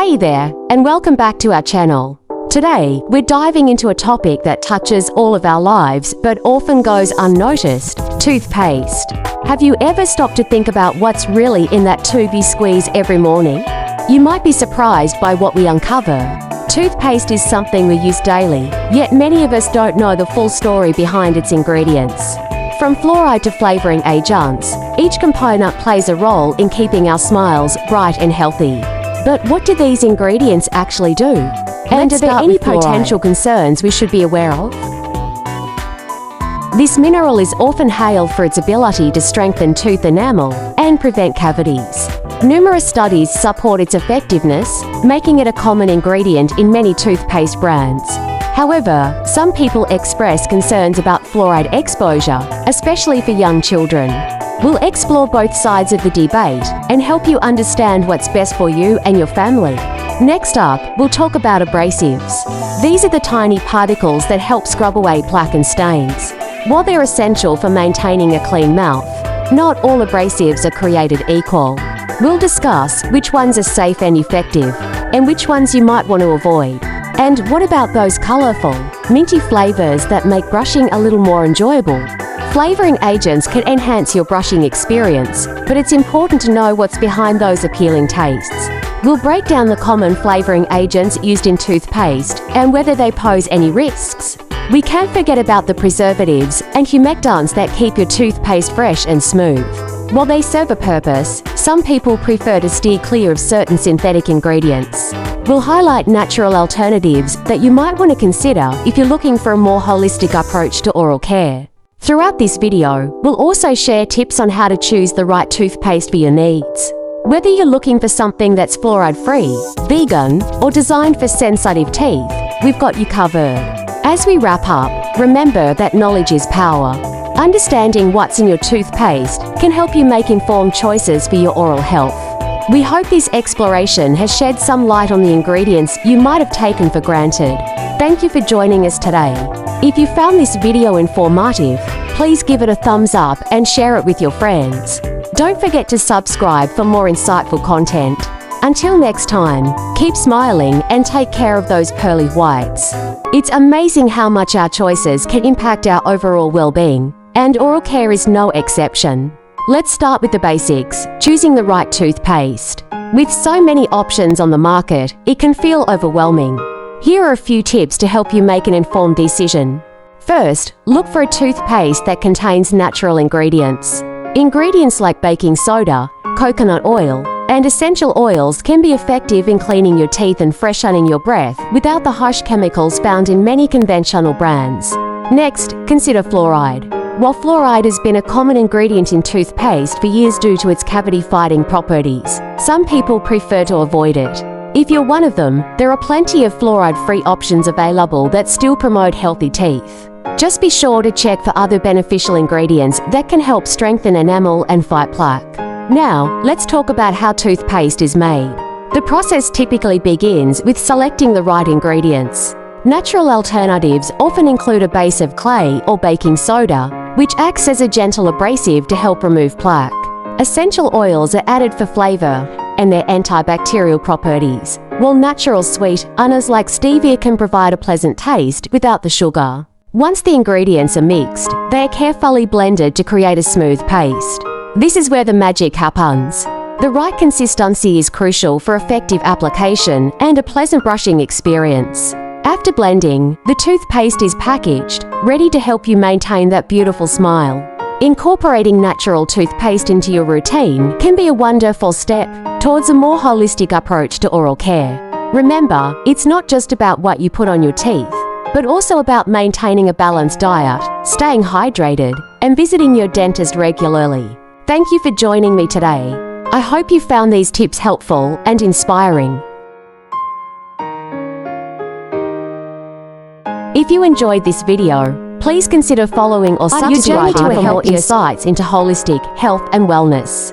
Hey there, and welcome back to our channel. Today, we're diving into a topic that touches all of our lives but often goes unnoticed: toothpaste. Have you ever stopped to think about what's really in that tube you squeeze every morning? You might be surprised by what we uncover. Toothpaste is something we use daily, yet many of us don't know the full story behind its ingredients. From fluoride to flavoring agents, each component plays a role in keeping our smiles bright and healthy. But what do these ingredients actually do? And are there any potential concerns we should be aware of? This mineral is often hailed for its ability to strengthen tooth enamel and prevent cavities. Numerous studies support its effectiveness, making it a common ingredient in many toothpaste brands. However, some people express concerns about fluoride exposure, especially for young children. We'll explore both sides of the debate and help you understand what's best for you and your family. Next up, we'll talk about abrasives. These are the tiny particles that help scrub away plaque and stains. While they're essential for maintaining a clean mouth, not all abrasives are created equal. We'll discuss which ones are safe and effective, and which ones you might want to avoid. And what about those colorful, minty flavors that make brushing a little more enjoyable? Flavoring agents can enhance your brushing experience, but it's important to know what's behind those appealing tastes. We'll break down the common flavoring agents used in toothpaste and whether they pose any risks. We can't forget about the preservatives and humectants that keep your toothpaste fresh and smooth. While they serve a purpose, some people prefer to steer clear of certain synthetic ingredients. We'll highlight natural alternatives that you might want to consider if you're looking for a more holistic approach to oral care. Throughout this video, we'll also share tips on how to choose the right toothpaste for your needs. Whether you're looking for something that's fluoride-free, vegan, or designed for sensitive teeth, we've got you covered. As we wrap up, remember that knowledge is power. Understanding what's in your toothpaste can help you make informed choices for your oral health. We hope this exploration has shed some light on the ingredients you might have taken for granted. Thank you for joining us today. If you found this video informative, please give it a thumbs up and share it with your friends. Don't forget to subscribe for more insightful content. Until next time, keep smiling and take care of those pearly whites. It's amazing how much our choices can impact our overall well-being, and oral care is no exception. Let's start with the basics: choosing the right toothpaste. With so many options on the market, it can feel overwhelming. Here are a few tips to help you make an informed decision. First, look for a toothpaste that contains natural ingredients. Ingredients like baking soda, coconut oil, and essential oils can be effective in cleaning your teeth and freshening your breath without the harsh chemicals found in many conventional brands. Next, consider fluoride. While fluoride has been a common ingredient in toothpaste for years due to its cavity-fighting properties, some people prefer to avoid it. If you're one of them, there are plenty of fluoride-free options available that still promote healthy teeth. Just be sure to check for other beneficial ingredients that can help strengthen enamel and fight plaque. Now, let's talk about how toothpaste is made. The process typically begins with selecting the right ingredients. Natural alternatives often include a base of clay or baking soda, which acts as a gentle abrasive to help remove plaque. Essential oils are added for flavor and their antibacterial properties, while natural sweeteners like stevia can provide a pleasant taste without the sugar. Once the ingredients are mixed, they are carefully blended to create a smooth paste. This is where the magic happens. The right consistency is crucial for effective application and a pleasant brushing experience. After blending, the toothpaste is packaged, ready to help you maintain that beautiful smile. Incorporating natural toothpaste into your routine can be a wonderful step towards a more holistic approach to oral care. Remember, it's not just about what you put on your teeth, but also about maintaining a balanced diet, staying hydrated, and visiting your dentist regularly. Thank you for joining me today. I hope you found these tips helpful and inspiring. If you enjoyed this video, please consider following or subscribing for more insights into holistic health and wellness.